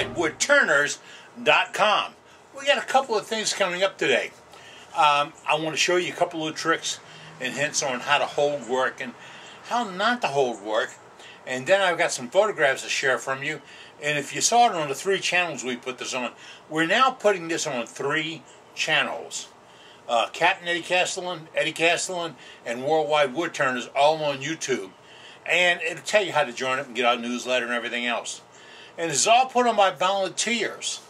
WorldWideWoodTurners.com. We got a couple of things coming up today. I want to show you a couple of tricks and hints on how to hold work and how not to hold work. And then I've got some photographs to share from you. And if you saw it on the 3 channels we put this on, we're now putting this on 3 channels. Captain Eddie Castellan, and Worldwide Woodturners, all on YouTube. And it'll tell you how to join up and get our newsletter and everything else. And it's all put on by volunteers.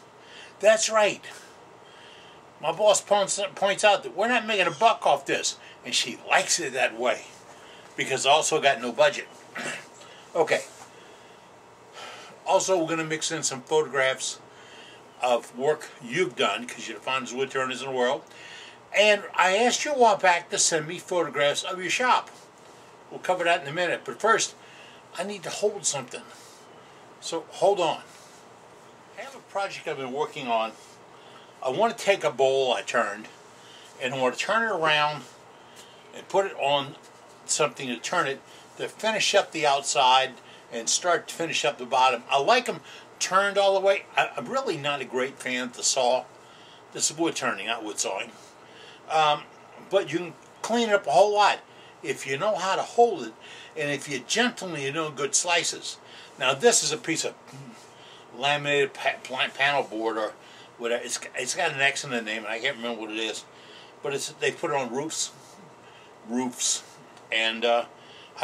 That's right. My boss points out that we're not making a buck off this. And she likes it that way. Because I also got no budget. Okay. Also, we're going to mix in some photographs of work you've done, because you're the finest woodturners in the world. And I asked you a while back to send me photographs of your shop. We'll cover that in a minute. But first, I need to hold something. So, hold on. I have a project I've been working on. I want to take a bowl I turned, and I want to turn it around and put it on something to turn it, to finish up the outside and start to finish up the bottom. I like them turned all the way. I'm really not a great fan of the saw. This is wood turning, not wood sawing. But you can clean it up a whole lot if you know how to hold it, and if you're gentle and you know good slices. Now this is a piece of laminated panel board or whatever. It's got an X in the name, and I can't remember what it is. But they put it on roofs, and I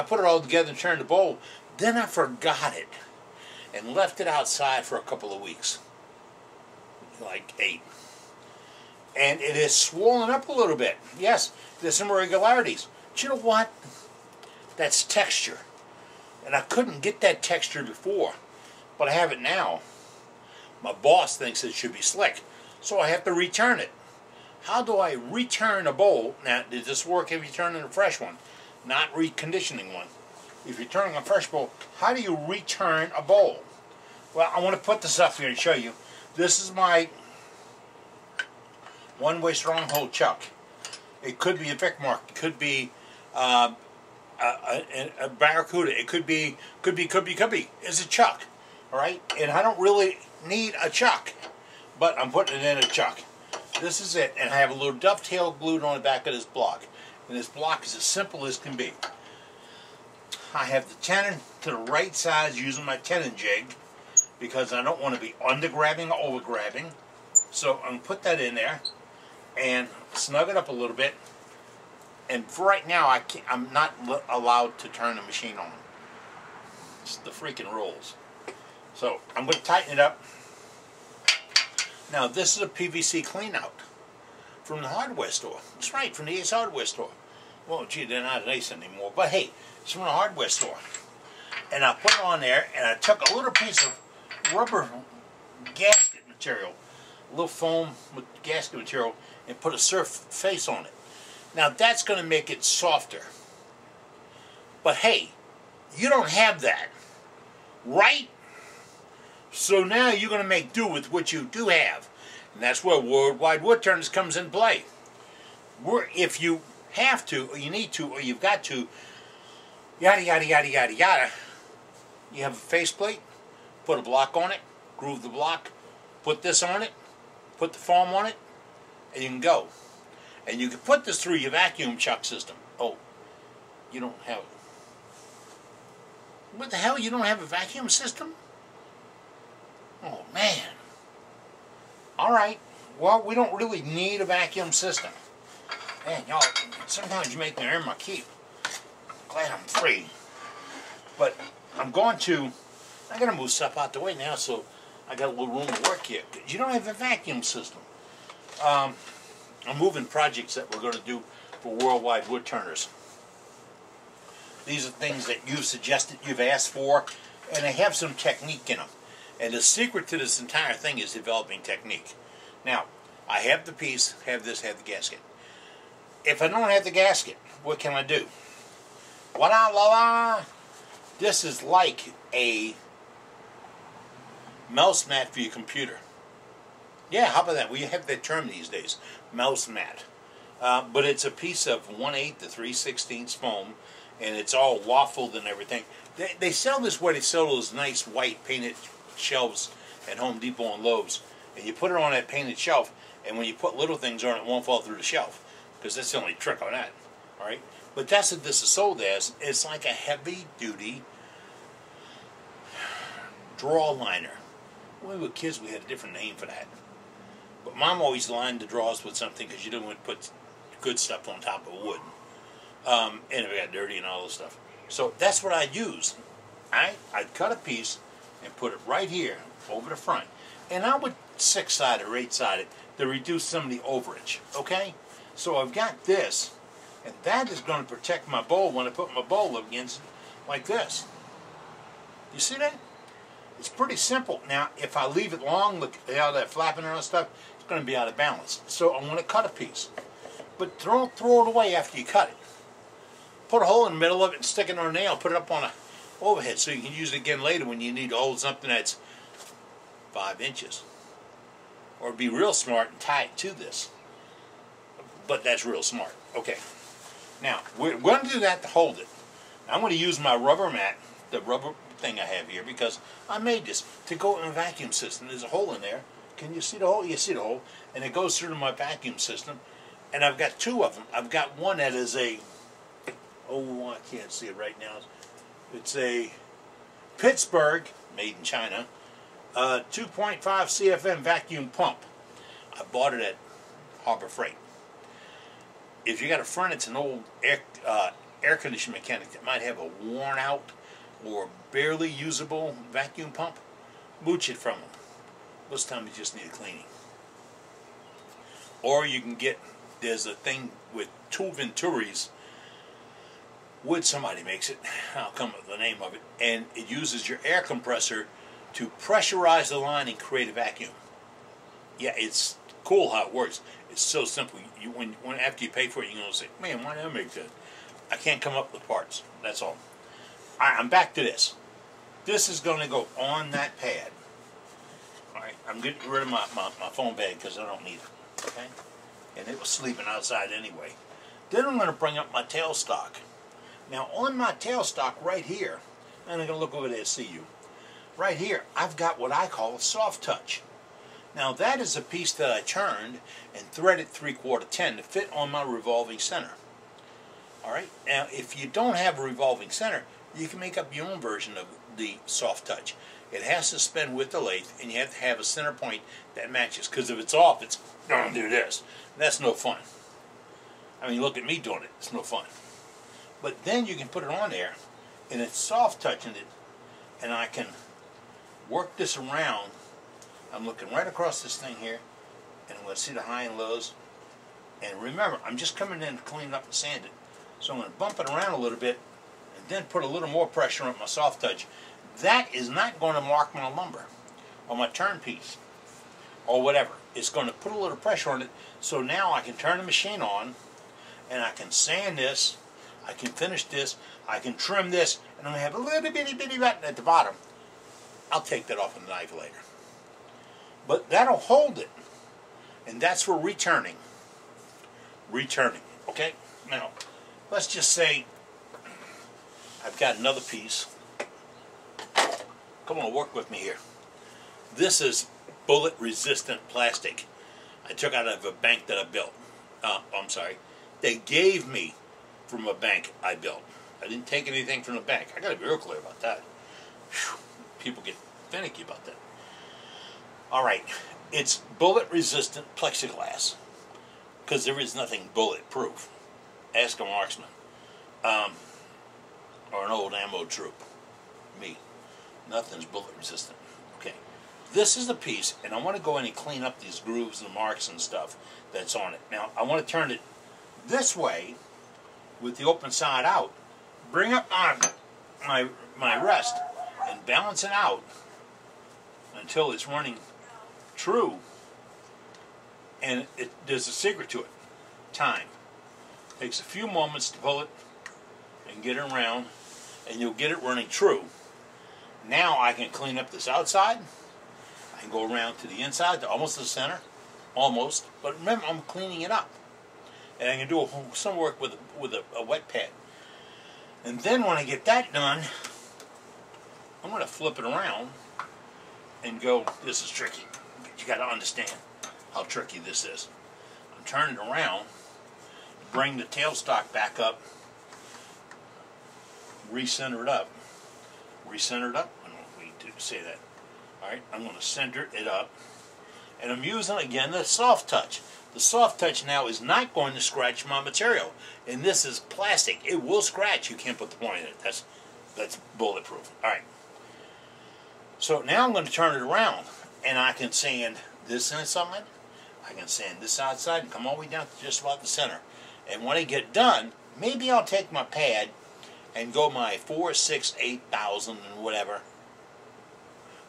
put it all together and turned the bowl. Then I forgot it and left it outside for a couple of weeks, like 8. And it has swollen up a little bit. Yes, there's some irregularities. But you know what? That's texture. And I couldn't get that texture before, but I have it now. My boss thinks it should be slick, so I have to return it. How do I return a bowl? Now, does this work if you're turning a fresh one, not reconditioning one? If you're turning a fresh bowl, how do you return a bowl? Well, I want to put this up here and show you. This is my one-way stronghold chuck. It could be a Vic Mark. It could be a Barracuda. It could be. It's a chuck, all right? And I don't really need a chuck, but I'm putting it in a chuck. This is it, and I have a little dovetail glued on the back of this block. And this block is as simple as can be. I have the tenon to the right size using my tenon jig, because I don't want to be under-grabbing or over-grabbing. So I'm going to put that in there and snug it up a little bit. And for right now, I'm not allowed to turn the machine on. It's the freaking rules. So I'm going to tighten it up. Now this is a PVC clean out from the hardware store. That's right, from the Ace Hardware store. Well, gee, they're not an Ace anymore. But hey, it's from the hardware store. And I put it on there, and I took a little piece of rubber gasket material, a little foam with gasket material, and put a surface on it. Now that's going to make it softer. But hey, you don't have that, right? So now you're going to make do with what you do have. And that's where Worldwide Woodturners comes in play. If you have to, or you need to, or you've got to, yada, yada, yada, yada, yada, you have a faceplate, put a block on it, groove the block, put this on it, put the foam on it, and you can go. And you can put this through your vacuum chuck system. Oh, you don't have it. What the hell, you don't have a vacuum system? Oh, man. Alright, well, we don't really need a vacuum system. Man, y'all, sometimes you make me earn my keep. Glad I'm free. But I'm going to move stuff out the way now, so I got a little room to work here. You don't have a vacuum system. I'm moving projects that we're going to do for Worldwide Woodturners. These are things that you've suggested, you've asked for, and they have some technique in them. And the secret to this entire thing is developing technique. Now, I have the piece, have this, have the gasket. If I don't have the gasket, what can I do? Voila, la la! This is like a mouse mat for your computer. Yeah, how about that? We have that term these days, mouse mat. But it's a piece of 1/8 to 3/16 foam, and it's all waffled and everything. They sell this way. They sell those nice white painted shelves at Home Depot and Lowe's, and you put it on that painted shelf, and when you put little things on it, it won't fall through the shelf, because that's the only trick on that. All right, but that's what this is sold as. It's like a heavy-duty draw liner. When we were kids, we had a different name for that. But Mom always lined the drawers with something because you didn't want to put good stuff on top of wood. And it got dirty and all this stuff. So that's what I'd use. I'd cut a piece and put it right here over the front. And I would 6-sided or 8-sided to reduce some of the overage. Okay? So I've got this, and that is going to protect my bowl when I put my bowl up against it like this. You see that? It's pretty simple. Now, if I leave it long, look at all that flapping and all that stuff, it's going to be out of balance. So I'm going to cut a piece. But throw it away after you cut it. Put a hole in the middle of it and stick it on a nail. Put it up on a overhead so you can use it again later when you need to hold something that's 5 inches. Or be real smart and tie it to this. But that's real smart. Okay. Now, we're going to do that to hold it. I'm going to use my rubber mat, the rubber thing I have here, because I made this to go in a vacuum system. There's a hole in there. Can you see the hole? You see the hole. And it goes through to my vacuum system. And I've got 2 of them. I've got one that is a, oh, I can't see it right now. It's a Pittsburgh, made in China, 2.5 CFM vacuum pump. I bought it at Harbor Freight. If you got a friend that's an old air conditioning mechanic that might have a worn out or barely usable vacuum pump, mooch it from them. Most times you just need a cleaning. Or you can get, there's a thing with 2 Venturis, wood somebody makes it, I'll come up with the name of it, and it uses your air compressor to pressurize the line and create a vacuum. Yeah, it's cool how it works. It's so simple. When after you pay for it, you're going to say, man, why did I make that? I can't come up with the parts. That's all. Alright, I'm back to this. This is going to go on that pad. Alright, I'm getting rid of my phone bag because I don't need it. Okay? And it was sleeping outside anyway. Then I'm going to bring up my tailstock. Now on my tailstock right here, and I'm going to look over there to see you. Right here, I've got what I call a soft touch. Now that is a piece that I turned and threaded 3/4 10 to fit on my revolving center. Alright, now if you don't have a revolving center, you can make up your own version of the soft touch. It has to spin with the lathe, and you have to have a center point that matches, because if it's off, it's going to do this. That's no fun. I mean, look at me doing it. It's no fun. But then you can put it on there, and it's soft touching it, and I can work this around. I'm looking right across this thing here, and I'm going to see the high and lows. And remember, I'm just coming in to clean it up and sand it. So I'm going to bump it around a little bit, and then put a little more pressure on my soft touch. That is not going to mark my lumber or my turn piece or whatever. It's going to put a little pressure on it, so now I can turn the machine on, and I can sand this, I can finish this, I can trim this, and I'm going to have a little bitty button at the bottom. I'll take that off with a knife later. But that'll hold it, and that's for returning. Returning, okay? Now, let's just say I've got another piece. Come on, work with me here. This is bullet-resistant plastic. I took out of a bank that I built. I'm sorry. They gave me from a bank I built. I didn't take anything from the bank. I got to be real clear about that. Whew. People get finicky about that. All right. It's bullet-resistant plexiglass, because there is nothing bulletproof. Ask a marksman. Or an old ammo troop. Me. Nothing's bullet resistant. Okay. This is the piece, and I want to go in and clean up these grooves and marks and stuff that's on it. Now, I want to turn it this way with the open side out. Bring up my rest and balance it out until it's running true. And there's a secret to it. Time. Takes a few moments to pull it and get it around, and you'll get it running true. Now I can clean up this outside. I can go around to the inside, to almost the center, almost. But remember, I'm cleaning it up, and I can do some work with a wet pad. And then when I get that done, I'm going to flip it around and go, this is tricky. You got to understand how tricky this is. I'm turning around, bring the tailstock back up, recenter it up. Recenter it up? I don't know if we do say that. Alright, I'm going to center it up. And I'm using, again, the soft touch. The soft touch now is not going to scratch my material. And this is plastic. It will scratch. You can't put the point in it. That's bulletproof. Alright. So now I'm going to turn it around. And I can sand this inside. I can sand this outside and come all the way down to just about the center. And when I get done, maybe I'll take my pad and go my 468,000 and whatever.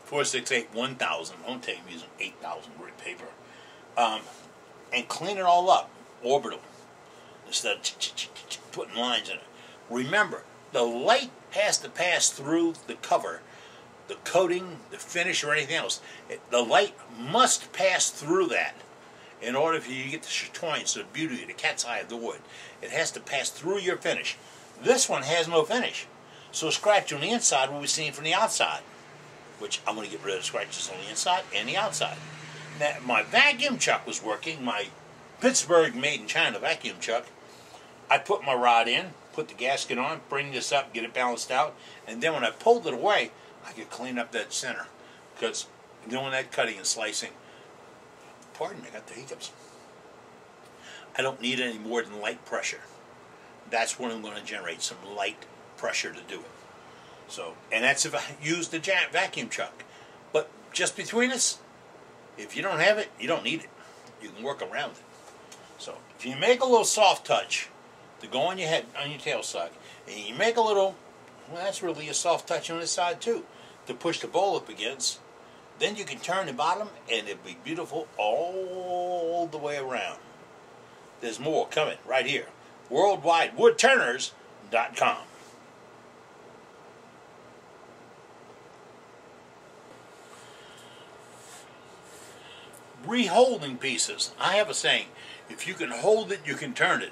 468 1000. Don't take me using 8,000 grit paper. And clean it all up, orbital, instead of putting lines in it. Remember, the light has to pass through the cover, the coating, the finish, or anything else. The light must pass through that in order for you to get the chatoyance, the beauty, the cat's eye of the wood. It has to pass through your finish. This one has no finish, so scratch on the inside will be seen from the outside, which I'm going to get rid of the scratches on the inside and the outside. Now, my vacuum chuck was working, my Pittsburgh made in China vacuum chuck. I put my rod in, put the gasket on, bring this up, get it balanced out, and then when I pulled it away, I could clean up that center. Because doing that cutting and slicing, pardon me, I got the hiccups. I don't need any more than light pressure. That's when I'm going to generate some light pressure to do it. So, and that's if I use the vacuum chuck. But just between us, if you don't have it, you don't need it. You can work around it. So, if you make a little soft touch to go on your head, on your tail suck, and you make a little, well, that's really a soft touch on this side too, to push the bowl up against, then you can turn the bottom and it'll be beautiful all the way around. There's more coming right here. WorldwideWoodTurners.com. Reholding pieces. I have a saying, if you can hold it, you can turn it.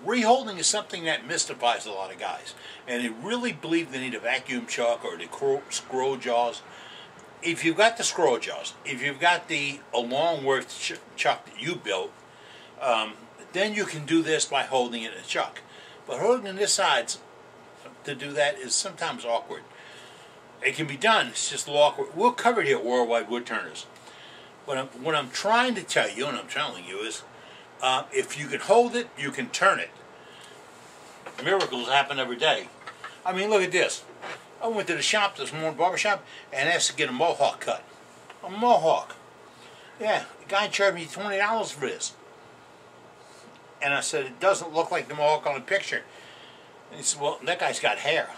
Reholding is something that mystifies a lot of guys. And they really believe they need a vacuum chuck or the scroll jaws. If you've got the scroll jaws, if you've got the Longworth chuck that you built, then you can do this by holding it in a chuck. But holding this side to do that is sometimes awkward. It can be done, it's just a little awkward. We'll cover it here at Worldwide Woodturners. What I'm trying to tell you, and I'm telling you, is if you can hold it, you can turn it. Miracles happen every day. I mean, look at this. I went to the shop this morning, barber shop, and asked to get a mohawk cut. A mohawk. Yeah, the guy charged me $20 for this. And I said, it doesn't look like the mohawk on the picture. And he said, well, that guy's got hair.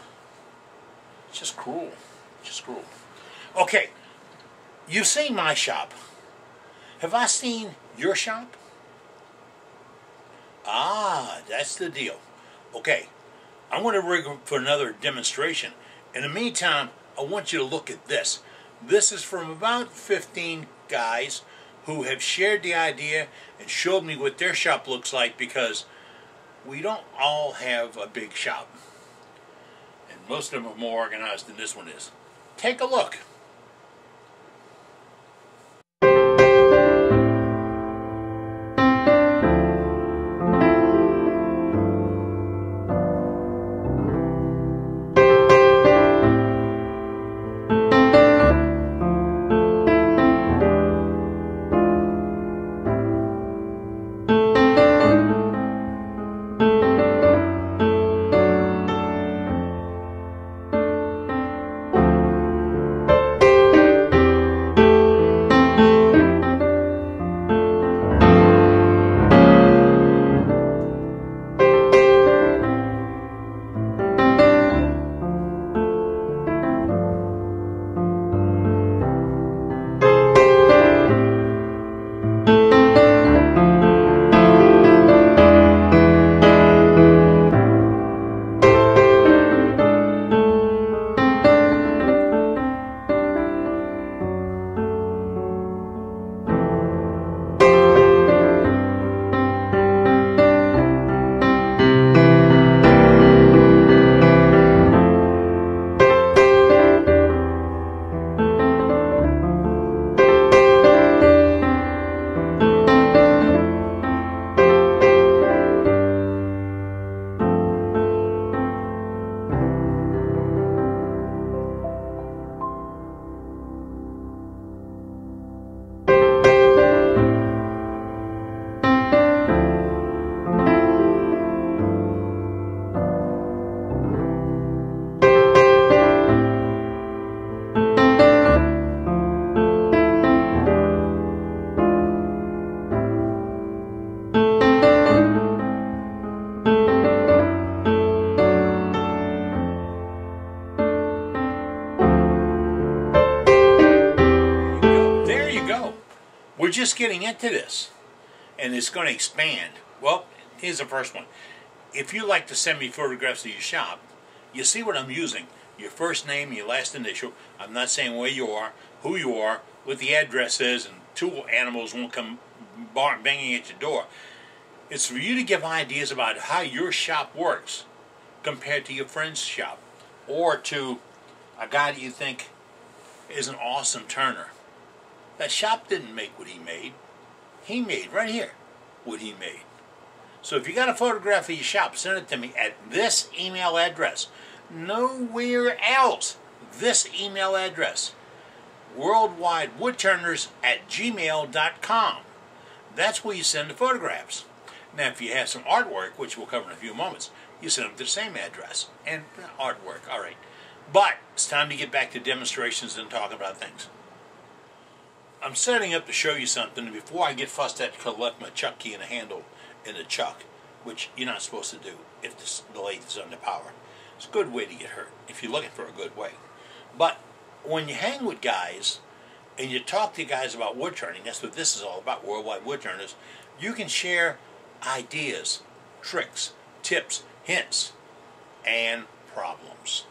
It's just cruel. Just cruel. Okay, you've seen my shop. Have I seen your shop? Ah, that's the deal. Okay, I'm going to rig for another demonstration. In the meantime, I want you to look at this. This is from about 15 guys who have shared the idea and showed me what their shop looks like, because we don't all have a big shop. And most of them are more organized than this one is. Take a look. just getting into this, and it's going to expand. Well, here's the first one. If you like to send me photographs of your shop, you see what I'm using. Your first name, your last initial. I'm not saying where you are, who you are, what the address is, and two animals won't come banging at your door. It's for you to give ideas about how your shop works compared to your friend's shop, or to a guy that you think is an awesome turner. That shop didn't make what he made. He made, right here, what he made. So if you got a photograph of your shop, send it to me at this email address. Nowhere else. This email address. worldwidewoodturners@gmail.com. That's where you send the photographs. Now if you have some artwork, which we'll cover in a few moments, you send them to the same address. And artwork, all right. But it's time to get back to demonstrations and talk about things. I'm setting up to show you something, and before I get fussed at because I left my chuck key and a handle in the chuck, which you're not supposed to do if the lathe is under power. It's a good way to get hurt if you're looking for a good way. But when you hang with guys and you talk to guys about wood turning, that's what this is all about, Worldwide Woodturners, you can share ideas, tricks, tips, hints, and problems.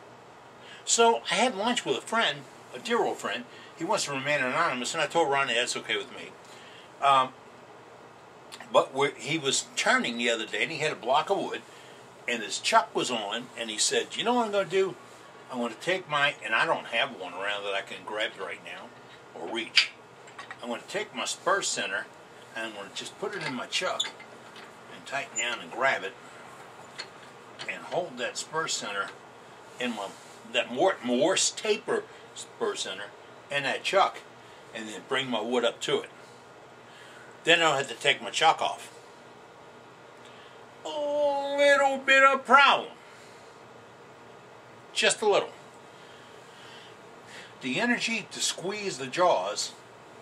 So I had lunch with a friend, a dear old friend. He wants to remain anonymous, and I told Ron that's okay with me. But he was turning the other day, and he had a block of wood, and his chuck was on, and he said, you know what I'm going to do? I'm going to take my, and I don't have one around that I can grab right now, or reach. I'm going to take my spur center, and I'm going to just put it in my chuck, and tighten down and grab it, and hold that spur center in my, that Morse taper spur center, in that chuck, and then bring my wood up to it. Then I don't have to take my chuck off. A little bit of problem. Just a little. The energy to squeeze the jaws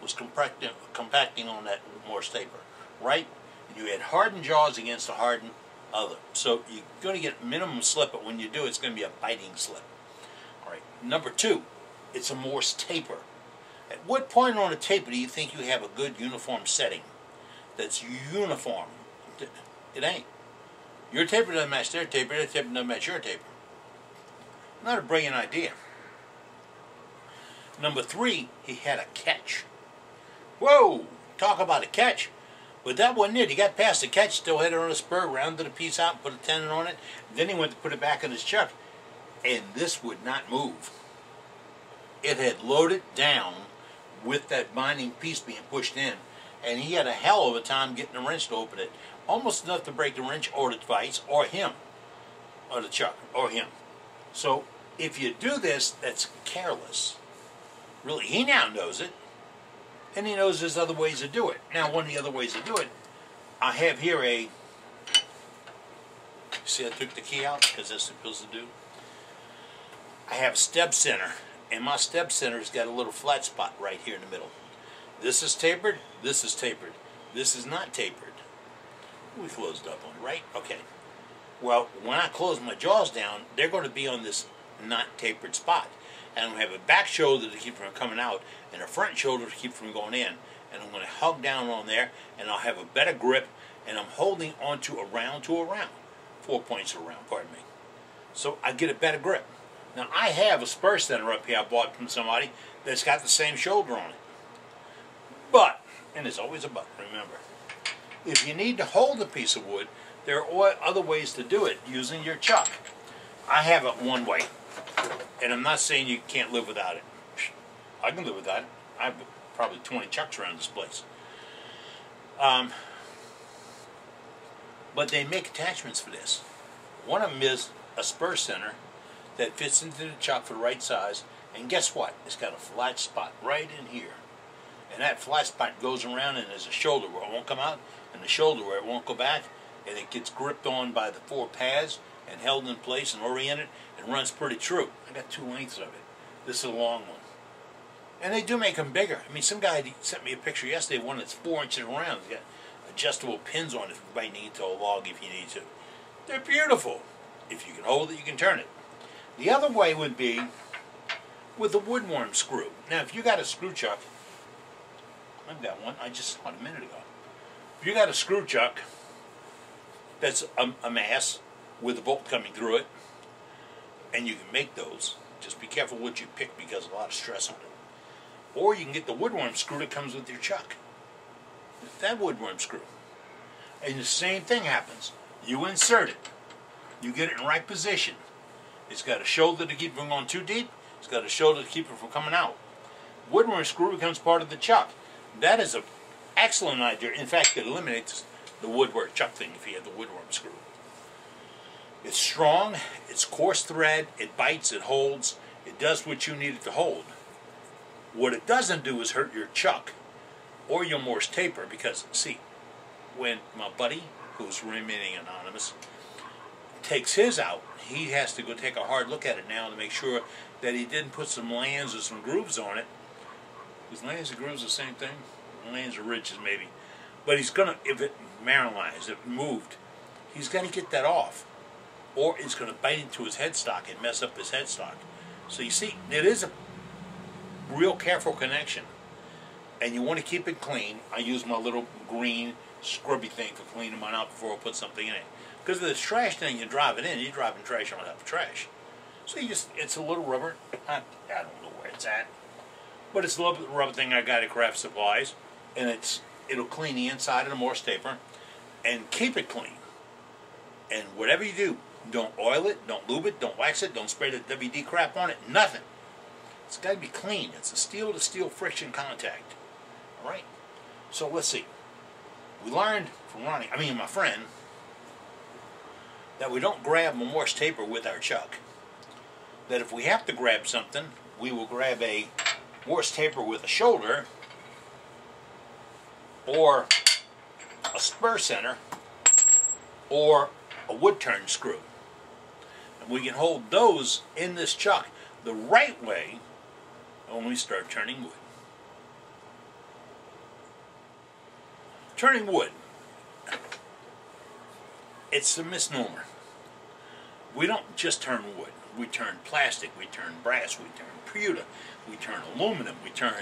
was compacting on that Morse taper, right? And you had hardened jaws against a hardened other. So you're going to get minimum slip, but when you do, it's going to be a biting slip. All right. Number two, it's a Morse taper. At what point on a taper do you think you have a good uniform setting that's uniform? It ain't. Your taper doesn't match their taper doesn't match your taper. Not a brilliant idea. Number three, he had a catch. Whoa! Talk about a catch. But that wasn't it. He got past the catch, still had it on a spur, rounded a piece out, put a tenon on it. Then he went to put it back in his chuck, and this would not move. It had loaded down with that binding piece being pushed in, and he had a hell of a time getting the wrench to open it. Almost enough to break the wrench or the vise or him, or the chuck, or him. So if you do this, that's careless. Really, he now knows it, and he knows there's other ways to do it. Now, one of the other ways to do it, I have here a, see I took the key out because that's what I'm supposed to do. I have a step center, and my step center's got a little flat spot right here in the middle. This is tapered, this is tapered. This is not tapered. We closed up on it, right? Okay. Well, when I close my jaws down, they're going to be on this not tapered spot. And I'm going to have a back shoulder to keep from coming out, and a front shoulder to keep from going in. And I'm going to hug down on there, and I'll have a better grip, and I'm holding onto a round to a round. 4 points around, pardon me. So I get a better grip. Now, I have a spur center up here I bought from somebody that's got the same shoulder on it. But, and there's always a but, remember, if you need to hold a piece of wood, there are other ways to do it using your chuck. I have it one way, and I'm not saying you can't live without it. I can live without it. I have probably 20 chucks around this place. But they make attachments for this. One of them is a spur center that fits into the chuck for the right size, and guess what? It's got a flat spot right in here. And that flat spot goes around, and there's a shoulder where it won't come out, and the shoulder where it won't go back, and it gets gripped on by the 4 pads and held in place and oriented and runs pretty true. I got 2 lengths of it. This is a long one. And they do make them bigger. I mean, some guy sent me a picture yesterday, one that's 4 inches around. It's got adjustable pins on it if you might need to, a log if you need to. They're beautiful. If you can hold it, you can turn it. The other way would be with a wood worm screw. Now, if you got a screw chuck, I've got one. I just saw it a minute ago. If you got a screw chuck that's a mass with a bolt coming through it, and you can make those, just be careful what you pick because a lot of stress on it. Or you can get the woodworm screw that comes with your chuck. That woodworm screw. And the same thing happens. You insert it. You get it in the right position. It's got a shoulder to keep it from going too deep. It's got a shoulder to keep it from coming out. Woodworm screw becomes part of the chuck. That is an excellent idea. In fact, it eliminates the woodwork chuck thing if you have the woodworm screw. It's strong, it's coarse thread, it bites, it holds, it does what you need it to hold. What it doesn't do is hurt your chuck or your Morse taper, because, see, when my buddy, who's remaining anonymous, takes his out, he has to go take a hard look at it now to make sure that he didn't put some lands or some grooves on it. Is lands and grooves the same thing? Lands or ridges, maybe. But he's going to, if it marlinized, if it moved, he's got to get that off. Or it's going to bite into his headstock and mess up his headstock. So you see, it is a real careful connection. And you want to keep it clean. I use my little green scrubby thing for cleaning mine out before I put something in it. Because if it's trash thing, you drive it in, you're driving trash on top of trash. So you just, it's a little rubber. I don't know where it's at. But it's a little rubber thing I got at Craft Supplies. And it'll clean the inside of the Morse taper and keep it clean. And whatever you do, don't oil it, don't lube it, don't wax it, don't spray the WD crap on it, nothing. It's got to be clean. It's a steel-to-steel friction contact. All right? So let's see. We learned from Ronnie, my friend, that we don't grab a Morse taper with our chuck. That if we have to grab something, we will grab a Morse taper with a shoulder or a spur center or a wood turn screw. And we can hold those in this chuck the right way when we start turning wood. Turning wood. It's a misnomer. We don't just turn wood. We turn plastic, we turn brass, we turn pewter, we turn aluminum, we turn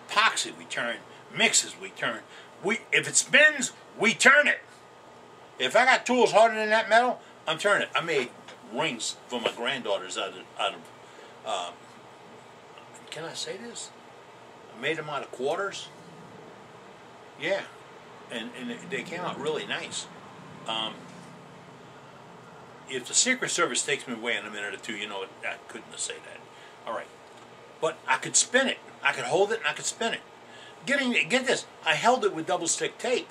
epoxy, we turn mixes, if it spins, we turn it. If I got tools harder than that metal, I'm turning it. I made rings for my granddaughters out of can I say this? I made them out of quarters. Yeah. And they came out really nice. If the Secret Service takes me away in a minute or two, you know, I couldn't have said that. All right. But I could spin it. I could hold it and I could spin it. Get this. I held it with double stick tape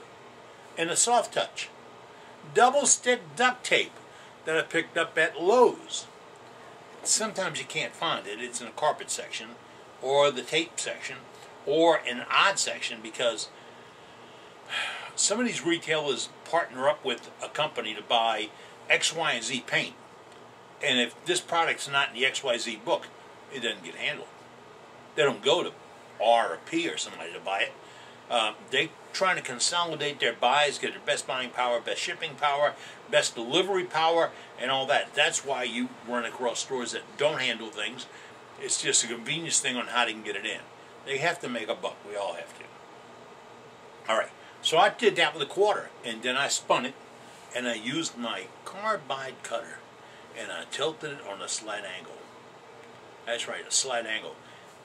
and a soft touch. Double stick duct tape that I picked up at Lowe's. Sometimes you can't find it. It's in a carpet section or the tape section or an odd section, because some of these retailers partner up with a company to buy X, Y, and Z paint. And if this product's not in the XYZ book, it doesn't get handled. They don't go to R or P or somebody to buy it. They're trying to consolidate their buys, get their best buying power, best shipping power, best delivery power, and all that. That's why you run across stores that don't handle things. It's just a convenience thing on how they can get it in. They have to make a buck. We all have to. All right. So I did that with a quarter, and then I spun it, and I used my carbide cutter, and I tilted it on a slight angle. That's right, a slight angle.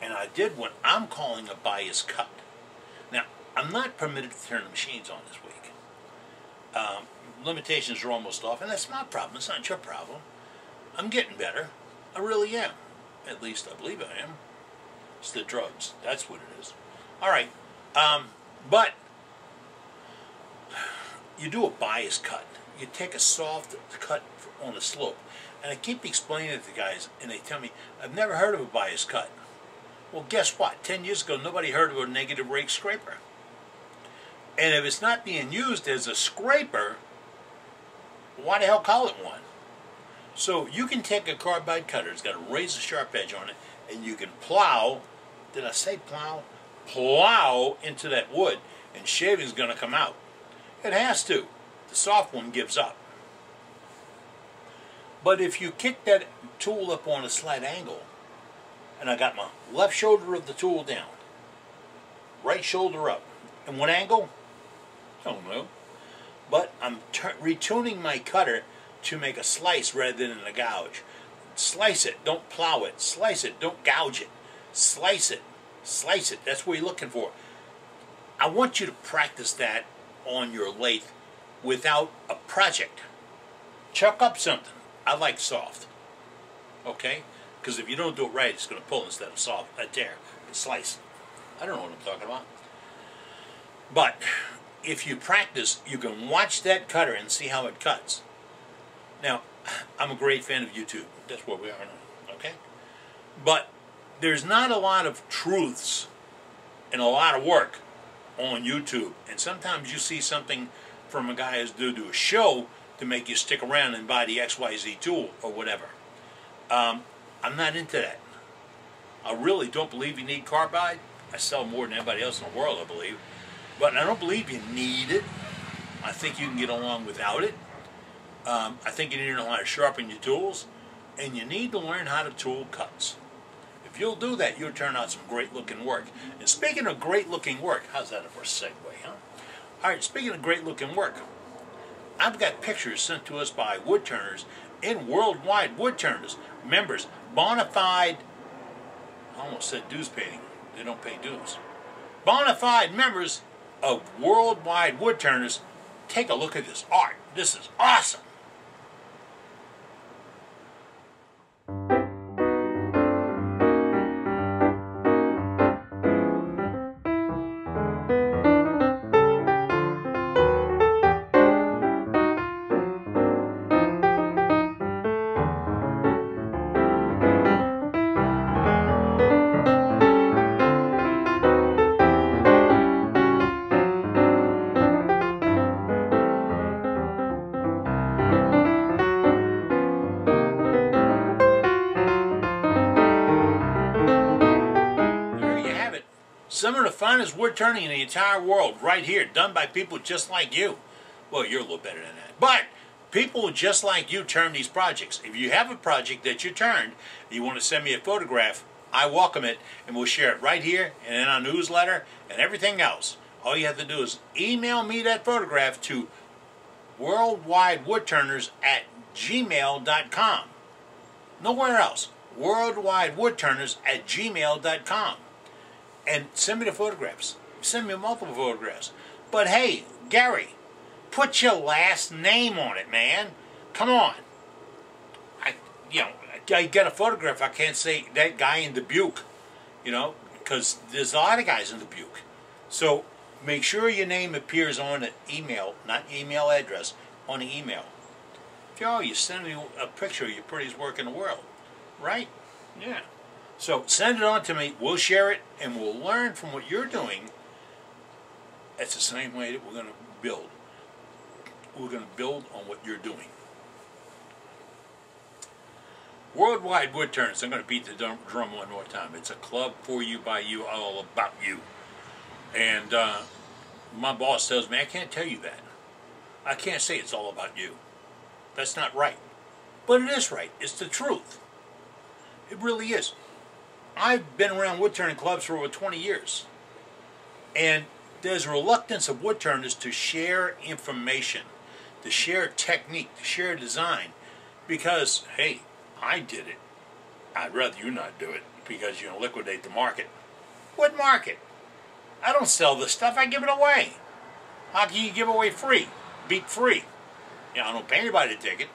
And I did what I'm calling a bias cut. Now, I'm not permitted to turn the machines on this week. Limitations are almost off, and that's my problem. It's not your problem. I'm getting better. I really am. At least I believe I am. It's the drugs. That's what it is. All right. But you do a bias cut. You take a soft cut on a slope. And I keep explaining it to guys, and they tell me, I've never heard of a bias cut. Well, guess what? 10 years ago, nobody heard of a negative rake scraper. And if it's not being used as a scraper, why the hell call it one? So you can take a carbide cutter, it's got a razor sharp edge on it, and you can plow, did I say plow? Plow into that wood, and shaving's going to come out. It has to. The soft one gives up. But if you kick that tool up on a slight angle, and I got my left shoulder of the tool down, right shoulder up, And what angle? I don't know. But I'm retuning my cutter to make a slice rather than a gouge. Slice it, don't plow it. Slice it, don't gouge it. Slice it, slice it. That's what you're looking for. I want you to practice that on your lathe without a project. Chuck up something. I like soft. Okay? Because if you don't do it right, it's going to pull instead of soft, tear, slice. I don't know what I'm talking about. But if you practice, you can watch that cutter and see how it cuts. Now, I'm a great fan of YouTube. That's where we are now. Okay? But there's not a lot of truths and a lot of work on YouTube. And sometimes you see something from a guy who's due to a show to make you stick around and buy the XYZ tool or whatever. I'm not into that. I really don't believe you need carbide. I sell more than anybody else in the world, I believe. But I don't believe you need it. I think you can get along without it. I think you need to know how to sharpen your tools. And you need to learn how to tool cuts. If you'll do that, you'll turn out some great looking work. And speaking of great looking work, how's that for a segue, huh? Alright, speaking of great looking work, I've got pictures sent to us by woodturners in Worldwide Woodturners. Members, bona fide, I almost said dues paying. They don't pay dues. Bona fide members of Worldwide Woodturners. Take a look at this art. This is awesome. Some of the finest wood turning in the entire world right here, done by people just like you. Well, you're a little better than that. But people just like you turn these projects. If you have a project that you turned, and you want to send me a photograph, I welcome it, and we'll share it right here and in our newsletter and everything else. All you have to do is email me that photograph to worldwidewoodturners@gmail.com. Nowhere else. worldwidewoodturners@gmail.com. And send me the photographs. Send me multiple photographs. But hey, Gary, put your last name on it, man. Come on. I got a photograph. I can't say that guy in Dubuque, because there's a lot of guys in Dubuque. So make sure your name appears on the email, not email address, on the email. Joe, you send me a picture of your prettiest work in the world, right? Yeah. So send it on to me, we'll share it, and we'll learn from what you're doing. That's the same way that we're going to build. We're going to build on what you're doing. Worldwide Woodturners, I'm going to beat the drum one more time. It's a club for you, by you, all about you. And my boss tells me, I can't tell you that. I can't say it's all about you. That's not right. But it is right. It's the truth. It really is. I've been around wood turning clubs for over 20 years. And there's a reluctance of wood turners to share information, to share technique, to share design. Because, hey, I did it. I'd rather you not do it because you're going to liquidate the market. What market? I don't sell this stuff. I give it away. How can you give away free? Beat free. I don't pay anybody to take it.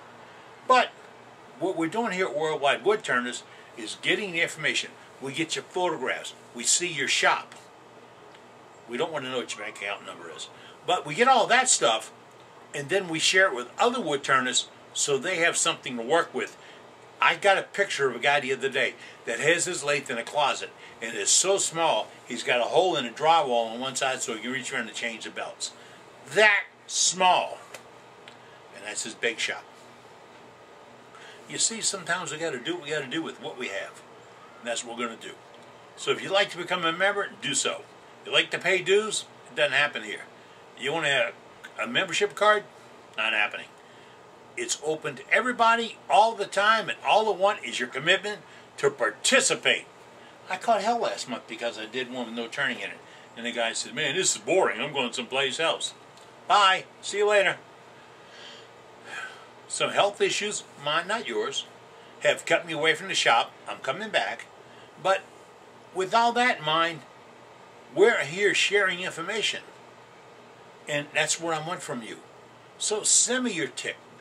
But what we're doing here at Worldwide Woodturners is getting the information. We get your photographs. We see your shop. We don't want to know what your bank account number is. But we get all that stuff, and then we share it with other woodturners so they have something to work with. I got a picture of a guy the other day that has his lathe in a closet, and it's so small, he's got a hole in the drywall on one side so he can reach around to change the belts. That small. And that's his bake shop. You see, sometimes we got to do what we got to do with what we have. And that's what we're going to do. So if you'd like to become a member, do so. If you'd like to pay dues, it doesn't happen here. You want to have a membership card? Not happening. It's open to everybody all the time, and all they want is your commitment to participate. I caught hell last month because I did one with no turning in it. And the guy said, man, this is boring. I'm going someplace else. Bye. See you later. Some health issues, mine, not yours, have kept me away from the shop. I'm coming back. But with all that in mind, we're here sharing information. And that's what I want from you. So send me your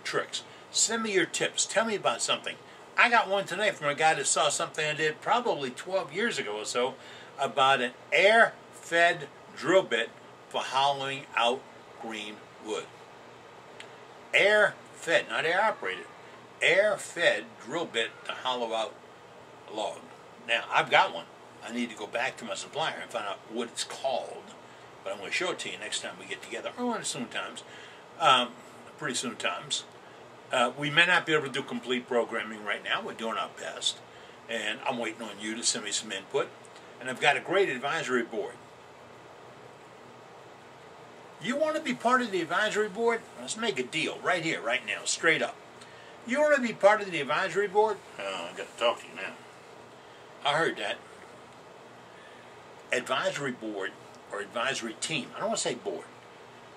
tricks. Send me your tips. Tell me about something. I got one tonight from a guy that saw something I did probably 12 years ago or so about an air-fed drill bit for hollowing out green wood. Air-fed, not air-operated. Air-fed drill bit to hollow out a log. Now, I've got one. I need to go back to my supplier and find out what it's called. But I'm going to show it to you next time we get together. Or soon times. Pretty soon times. We may not be able to do complete programming right now. We're doing our best. And I'm waiting on you to send me some input. And I've got a great advisory board. You want to be part of the advisory board? Let's make a deal right here, right now, straight up. You want to be part of the advisory board? Oh, I've got to talk to you now. I heard that. Advisory board or advisory team. I don't want to say board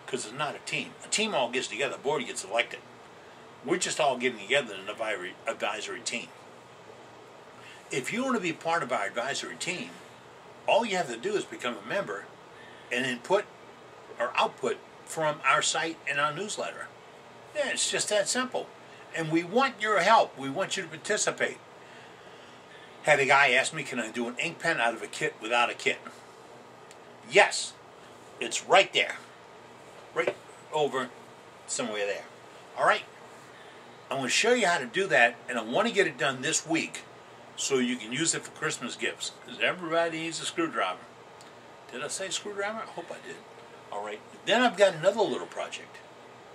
because it's not a team. A team all gets together. A board gets elected. We're just all getting together in an advisory team. If you want to be part of our advisory team, all you have to do is become a member and input or output from our site and our newsletter. Yeah, it's just that simple. And we want your help. We want you to participate. Had a guy ask me, can I do an ink pen out of a kit without a kit? Yes. It's right there. Right over somewhere there. Alright? I'm going to show you how to do that, and I want to get it done this week so you can use it for Christmas gifts. Because everybody needs a screwdriver. Did I say screwdriver? I hope I did. Alright. Then I've got another little project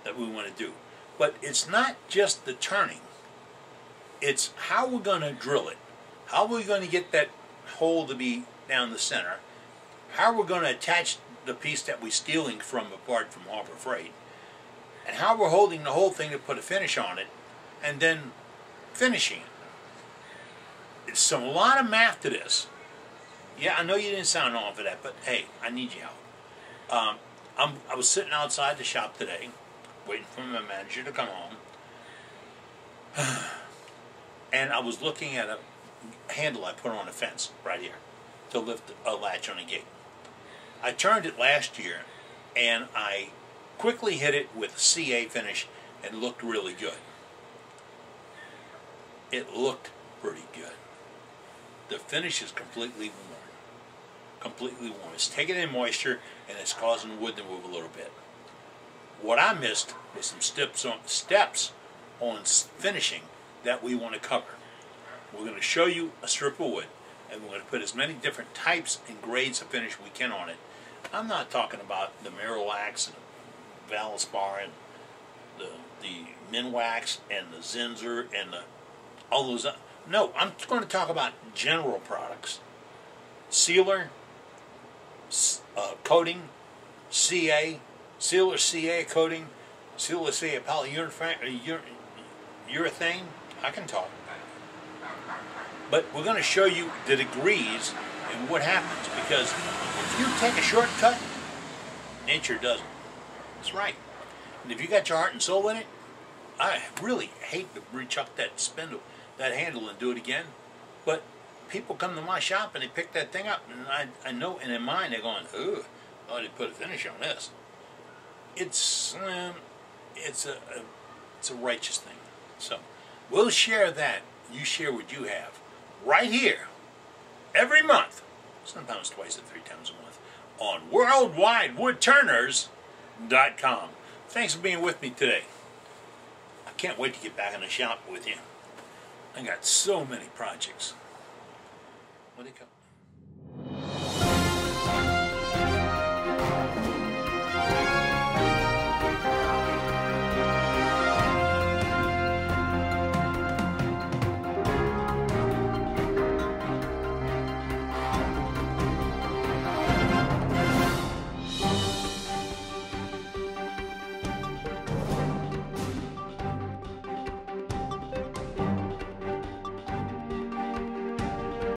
that we want to do. But it's not just the turning. It's how we're going to drill it. How we're going to get that hole to be down the center. How we're going to attach the piece that we're stealing from apart from Harbor Freight. And how we're holding the whole thing to put a finish on it. And then finishing it. It's a lot of math to this. Yeah, I know you didn't sound on for that, but hey, I need your help. I was sitting outside the shop today, waiting for my manager to come home. And I was looking at a handle I put on a fence right here to lift a latch on a gate. I turned it last year and I quickly hit it with a CA finish and it looked really good. It looked pretty good. The finish is completely worn. Completely worn. It's taking in moisture and it's causing the wood to move a little bit. What I missed was some steps on finishing that we want to cover. We're going to show you a strip of wood, and we're going to put as many different types and grades of finish we can on it. I'm not talking about the Miralax and the Valspar and the Minwax and the Zinsser and all those. No, I'm going to talk about general products. Sealer, coating, CA, sealer CA coating, sealer CA polyurethane. I can talk. But we're going to show you the degrees and what happens. Because if you take a shortcut, nature doesn't. That's right. And if you got your heart and soul in it, I really hate to rechuck that spindle, that handle and do it again. But people come to my shop and they pick that thing up. And I know in their mind they're going, ugh, oh, they put a finish on this. It's a righteous thing. So we'll share that. You share what you have right here every month, sometimes twice or 3 times a month, on WorldWideWoodTurners.com. Thanks for being with me today. I can't wait to get back in the shop with you. I got so many projects. What do they call?